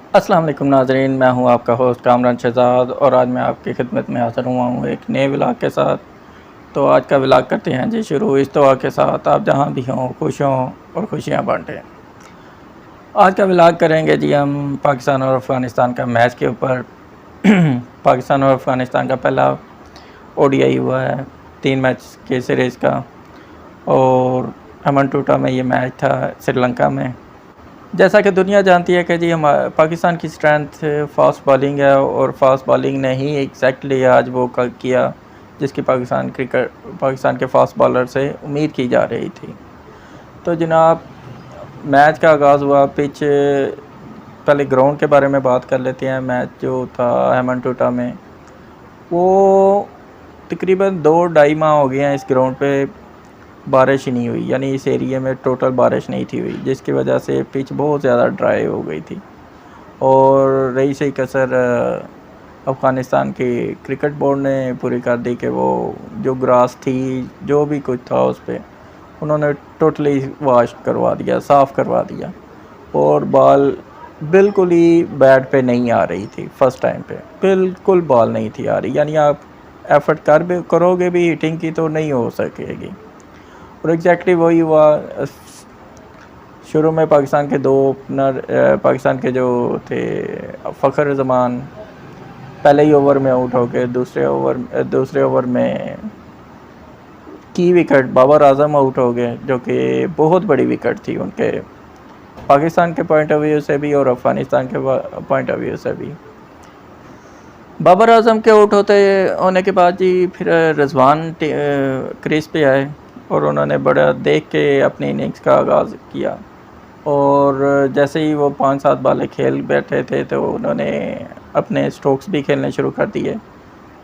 अस्सलाम वालेकुम नाज़रीन, मैं हूं आपका होस्ट कामरान शहज़ाद और आज मैं आपकी खिदमत में हाज़िर हुआ हूं एक नए व्लॉग के साथ। तो आज का व्लॉग करते हैं जी शुरू इस दुआ के साथ, आप जहां भी हों खुश हों और खुशियां बांटें। आज का व्लॉग करेंगे जी हम पाकिस्तान और अफ़गानिस्तान का मैच के ऊपर। पाकिस्तान और अफ़गानिस्तान का पहला ओडीआई हुआ है 3 मैच के सीरीज़ का, और हम्बनटोटा में ये मैच था श्रीलंका में। जैसा कि दुनिया जानती है कि जी हम पाकिस्तान की स्ट्रेंथ फास्ट बॉलिंग है, और फास्ट बॉलिंग ने ही एग्जैक्टली आज वो किया जिसकी पाकिस्तान के फास्ट बॉलर से उम्मीद की जा रही थी। तो जनाब, मैच का आगाज़ हुआ। पिच, पहले ग्राउंड के बारे में बात कर लेते हैं। मैच जो था हेमनटोटा में, वो तकरीबन 2-2.5 माह हो गए हैं इस ग्राउंड पे बारिश ही नहीं हुई, यानी इस एरिया में टोटल बारिश नहीं थी हुई, जिसकी वजह से पिच बहुत ज़्यादा ड्राई हो गई थी। और रही सही कसर अफ़गानिस्तान के क्रिकेट बोर्ड ने पूरी कर दी कि वो जो ग्रास थी, जो भी कुछ था उस पर उन्होंने टोटली वॉश करवा दिया, साफ़ करवा दिया। और बॉल बिल्कुल ही बैट पे नहीं आ रही थी। फर्स्ट टाइम पे बिल्कुल बॉल नहीं थी आ रही, यानी आप एफर्ट करोगे भी हिटिंग की तो नहीं हो सकेगी। और एग्जैक्टली वही हुआ। शुरू में पाकिस्तान के 2 ओपनर, पाकिस्तान के जो थे फ़खर जमान, पहले ही ओवर में आउट हो गए। दूसरे ओवर में की विकेट बाबर आजम आउट हो गए, जो कि बहुत बड़ी विकेट थी उनके पाकिस्तान के पॉइंट ऑफ व्यू से भी और अफ़गानिस्तान के पॉइंट ऑफ व्यू से भी। बाबर आजम के आउट होने के बाद जी फिर रिजवान क्रीज पे आए और उन्होंने बड़ा देख के अपनी इनिंग्स का आगाज़ किया। और जैसे ही वो 5-7 बालें खेल बैठे थे तो उन्होंने अपने स्ट्रोक्स भी खेलने शुरू कर दिए,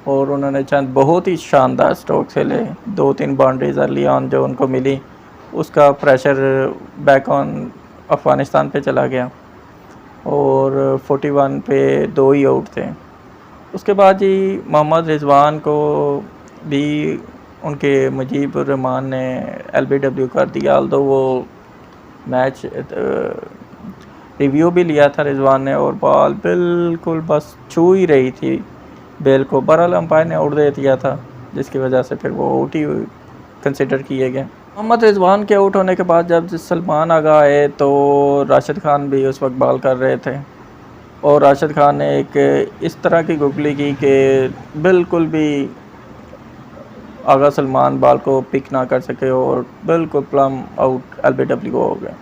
और उन्होंने चंद बहुत ही शानदार स्ट्रोक्स खेले। 2-3 बाउंड्रीज अर्ली ऑन जो उनको मिली, उसका प्रेशर बैक ऑन अफ़गानिस्तान पे चला गया, और 41 पे 2 ही आउट थे। उसके बाद जी मोहम्मद रिजवान को भी उनके मुजीबुर रहमान ने LBW कर दिया। ऑल्दो वो मैच रिव्यू भी लिया था रिजवान ने, और बॉल बिल्कुल बस छू ही रही थी बेल को। बहरहाल अंपायर ने आउट दे दिया था, जिसकी वजह से फिर वो आउट ही कंसिडर किए गए। मोहम्मद रिजवान के आउट होने के बाद जब सलमान आगा आए तो राशिद खान भी उस वक्त बॉल कर रहे थे, और राशिद खान ने एक इस तरह की गुगली की कि बिल्कुल भी आगा सलमान बॉल को पिक ना कर सके और बिल्कुल प्लम आउट LBW हो गए।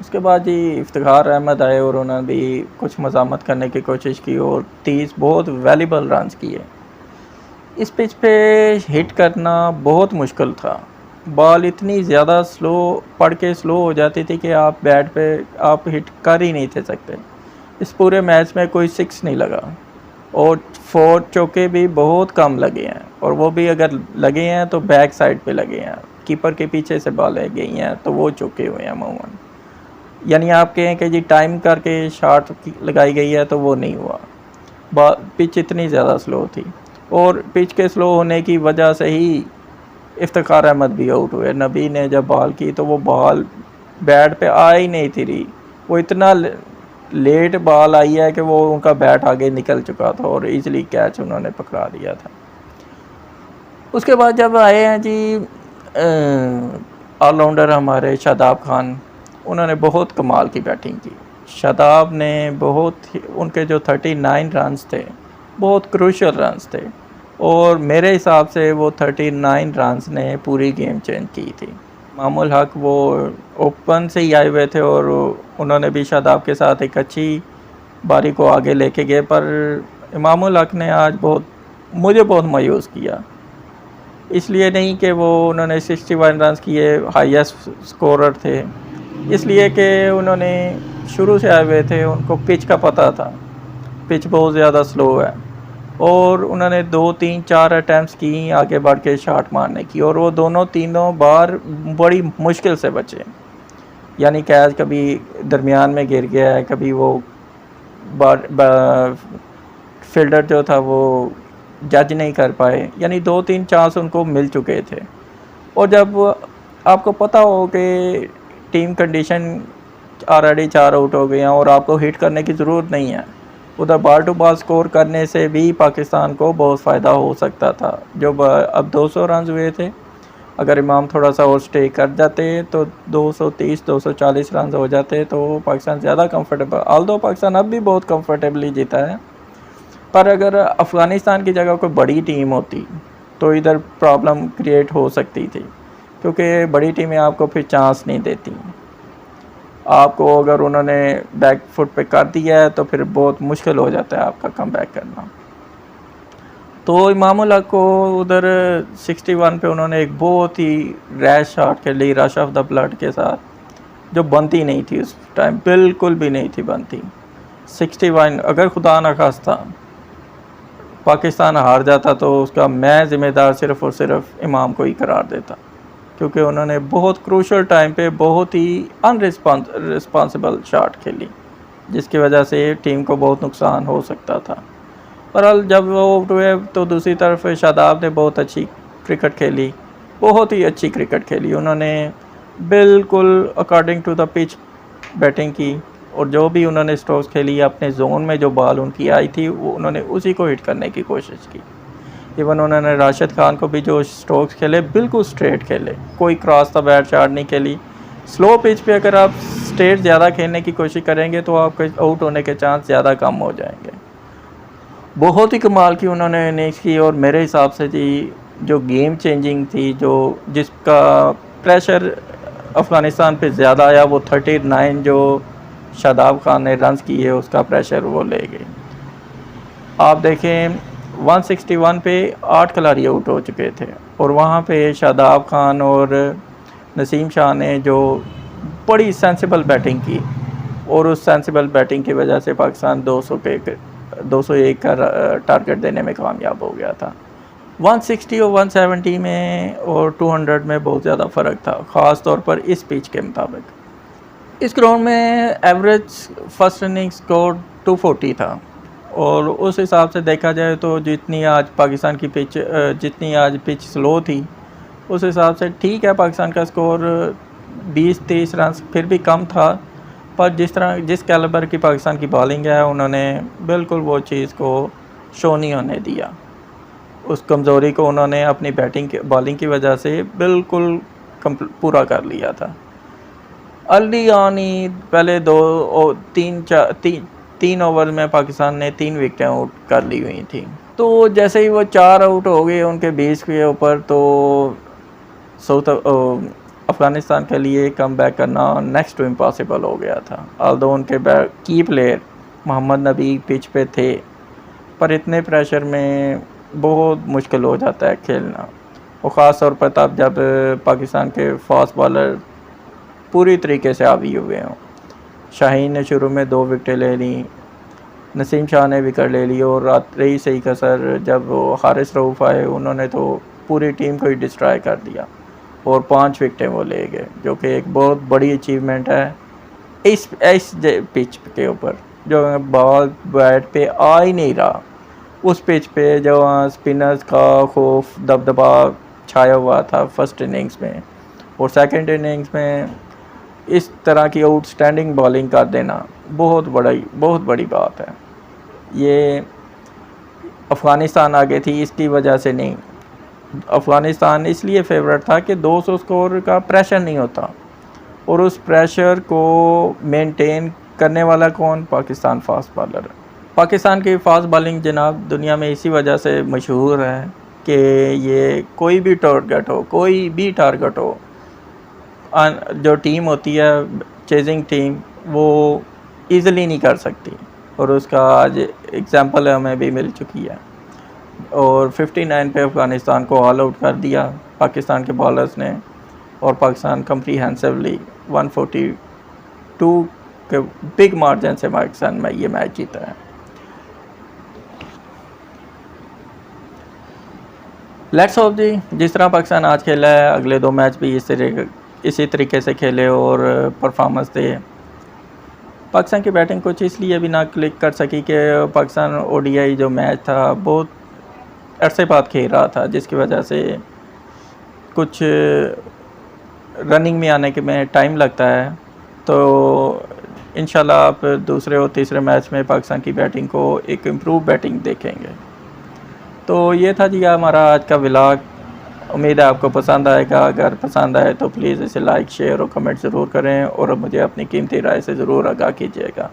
उसके बाद जी इफ्तिखार अहमद आए और उन्होंने भी कुछ मज़ामत करने की कोशिश की और 30 बहुत वैल्यूबल रन्स किए। इस पिच पे हिट करना बहुत मुश्किल था। बॉल इतनी ज़्यादा पड़ के स्लो हो जाती थी कि आप बैट पे आप हिट कर ही नहीं थे सकते। इस पूरे मैच में कोई 6 नहीं लगा, और 4 चौके भी बहुत कम लगे हैं, और वो भी अगर लगे हैं तो बैक साइड पे लगे हैं। कीपर के पीछे से बॉलें गई हैं तो वो चौके हुए हैं अमूमन। यानी आप कहें कि जी टाइम करके शॉट लगाई गई है तो वो नहीं हुआ। पिच इतनी ज़्यादा स्लो थी, और पिच के स्लो होने की वजह से ही इफ्तिखार अहमद भी आउट हुए। नबी ने जब बॉल की तो वो बॉल बैट पे आ ही नहीं थी रही। वो इतना लेट बॉल आई है कि वो उनका बैट आगे निकल चुका था और इजीली कैच उन्होंने पकड़ा लिया था। उसके बाद जब आए हैं जी ऑलराउंडर हमारे शादाब खान, उन्होंने बहुत कमाल की बैटिंग की। शादाब ने उनके जो 39 रन्स थे बहुत क्रूशियल रन्स थे, और मेरे हिसाब से वो 39 रन्स ने पूरी गेम चेंज की थी। मामूल हक वो ओपन से ही आए हुए थे और उन्होंने भी शादाब के साथ एक अच्छी बारी को आगे लेके गए, पर इमामुल हक ने आज मुझे बहुत मायूस किया। इसलिए नहीं कि वो उन्होंने 61 रन्स किए, हाईएस्ट स्कोरर थे, इसलिए कि उन्होंने शुरू से आए हुए थे, उनको पिच का पता था, पिच बहुत ज़्यादा स्लो है, और उन्होंने 2-3-4 अटैम्प्ट्स की आगे बढ़ के शॉट मारने की, और वो तीनों बार बड़ी मुश्किल से बचे। यानी कैच कभी दरमियान में गिर गया है, कभी वो फील्डर जो था वो जज नहीं कर पाए, यानी 2-3 चांस उनको मिल चुके थे। और जब आपको पता हो कि टीम कंडीशन ऑलरेडी 4 आउट हो गए हैं और आपको हिट करने की ज़रूरत नहीं है। उधर बॉल टू बॉल स्कोर करने से भी पाकिस्तान को बहुत फ़ायदा हो सकता था। जो अब 200 रन हुए थे, अगर इमाम थोड़ा सा और स्टे कर जाते तो 230-240 रन हो जाते तो पाकिस्तान ज़्यादा कंफर्टेबल, ऑल्दो पाकिस्तान अब भी बहुत कंफर्टेबली जीता है। पर अगर अफ़गानिस्तान की जगह कोई बड़ी टीम होती तो इधर प्रॉब्लम क्रिएट हो सकती थी, क्योंकि बड़ी टीमें आपको फिर चांस नहीं देती। आपको अगर उन्होंने बैक फुट पे कर दिया है तो फिर बहुत मुश्किल हो जाता है आपका कम बैक करना। तो इमामुल हक को उधर 61 पे उन्होंने एक बहुत ही रैश शॉट खेली रश ऑफ द ब्लड के साथ, जो बनती नहीं थी उस टाइम, बिल्कुल भी नहीं थी बनती। 61 अगर खुदा न खास्ता पाकिस्तान हार जाता तो उसका मैं ज़िम्मेदार सिर्फ़ और सिर्फ इमाम को ही करार देता, क्योंकि उन्होंने बहुत क्रूशल टाइम पे बहुत ही रिस्पॉन्सिबल शॉट खेली, जिसकी वजह से टीम को बहुत नुकसान हो सकता था। पर जब वो आउट हुए तो दूसरी तरफ शादाब ने बहुत अच्छी क्रिकेट खेली, बहुत ही अच्छी क्रिकेट खेली। उन्होंने बिल्कुल according to the pitch batting की, और जो भी उन्होंने स्ट्रोक्स खेली अपने जोन में जो बॉल उनकी आई थी वो उन्होंने उसी को हिट करने की कोशिश की। इवन उन्होंने राशिद खान को भी जो स्ट्रोक्स खेले बिल्कुल स्ट्रेट खेले, कोई क्रॉस द बैट शॉट नहीं खेली। स्लो पिच पे अगर आप स्ट्रेट ज़्यादा खेलने की कोशिश करेंगे तो आपके आउट होने के चांस ज़्यादा कम हो जाएंगे। बहुत ही कमाल की उन्होंने इनिंग्स की, और मेरे हिसाब से जी जो गेम चेंजिंग थी, जो जिसका प्रेशर अफ़गानिस्तान पे ज़्यादा आया, वो 39 जो शादाब खान ने रन्स किए उसका प्रेशर वो ले गए। आप देखें 161 पे 8 खिलाड़ी आउट हो चुके थे, और वहाँ पे शादाब खान और नसीम शाह ने जो बड़ी सेंसिबल बैटिंग की, और उस सेंसिबल बैटिंग की वजह से पाकिस्तान 201 का टारगेट देने में कामयाब हो गया था। 160 और 170 में और 200 में बहुत ज़्यादा फ़र्क था, ख़ास तौर पर इस पिच के मुताबिक। इस ग्राउंड में एवरेज फर्स्ट इनिंग स्कोर 240 था, और उस हिसाब से देखा जाए तो जितनी आज पाकिस्तान की पिच जितनी आज पिच स्लो थी, उस हिसाब से ठीक है पाकिस्तान का स्कोर 20-30 रन फिर भी कम था। पर जिस कैलिबर की पाकिस्तान की बॉलिंग है, उन्होंने बिल्कुल वो चीज़ को शो नहीं होने दिया। उस कमज़ोरी को उन्होंने अपनी बॉलिंग की वजह से बिल्कुल पूरा कर लिया था। अर्ली ऑन ही पहले 3 ओवर में पाकिस्तान ने 3 विकेटें आउट कर ली हुई थी। तो जैसे ही वो 4 आउट हो गए उनके 20 के ऊपर, तो अफ़गानिस्तान के लिए कम बैक करना नेक्स्ट टू इम्पॉसिबल हो गया था। ऑल्दो उनके की प्लेयर मोहम्मद नबी पिच पे थे, पर इतने प्रेशर में बहुत मुश्किल हो जाता है खेलना, और ख़ास तौर पर तब जब पाकिस्तान के फास्ट बॉलर पूरी तरीके से हावी हुए हों। शाहीन ने शुरू में 2 विकेटें ले ली, नसीम शाह ने विकेट ले ली, और रही सही कसर जब वो हारिस रऊफ़ आए, उन्होंने तो पूरी टीम को ही डिस्ट्रॉय कर दिया, और 5 विकेटें वो ले गए, जो कि एक बहुत बड़ी अचीवमेंट है इस पिच के ऊपर, जो बॉल बैट पे आ ही नहीं रहा। उस पिच पे जो स्पिनर्स का खौफ दबदबा छाया हुआ था फर्स्ट इनिंग्स में, और सेकंड इनिंग्स में इस तरह की आउटस्टैंडिंग बॉलिंग कर देना बहुत बड़ी बात है। ये अफ़गानिस्तान आगे थी इसकी वजह से नहीं, अफ़गानिस्तान इसलिए फेवरेट था कि 200 स्कोर का प्रेशर नहीं होता, और उस प्रेशर को मेंटेन करने वाला कौन? Pakistan fast bowler. पाकिस्तान की फास्ट बॉलिंग जनाब दुनिया में इसी वजह से मशहूर है कि ये कोई भी टारगेट हो, जो टीम होती है चेजिंग टीम, वो ईज़िली नहीं कर सकती, और उसका आज एग्जांपल हमें भी मिल चुकी है। और 59 पे अफ़गानिस्तान को ऑल आउट कर दिया पाकिस्तान के बॉलर्स ने, और पाकिस्तान कम्प्रीहेंसिवली 142 के बिग मार्जिन से पाकिस्तान में ये मैच जीता है। लेट्स होप जी जिस तरह पाकिस्तान आज खेला है अगले 2 मैच भी इसी तरीके से खेले और परफॉर्मेंस दे। पाकिस्तान की बैटिंग कुछ इसलिए भी ना क्लिक कर सकी कि पाकिस्तान ओडीआई जो मैच था बहुत अरसे बाद खेल रहा था, जिसकी वजह से कुछ रनिंग में आने के में टाइम लगता है, तो इंशाल्लाह आप दूसरे और तीसरे मैच में पाकिस्तान की बैटिंग को एक इम्प्रूव बैटिंग देखेंगे। तो ये था जी हमारा आज का व्लॉग। उम्मीद है आपको पसंद आएगा। अगर पसंद आए तो प्लीज़ इसे लाइक, शेयर और कमेंट ज़रूर करें और मुझे अपनी कीमती राय से ज़रूर आगाह कीजिएगा।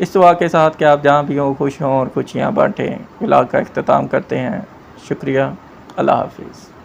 इस दुआ के साथ कि आप जहाँ भी हों खुश हों और खुशियाँ बाँटें, व्लॉग का इख्तिताम करते हैं। शुक्रिया। अल्लाह हाफ़िज़।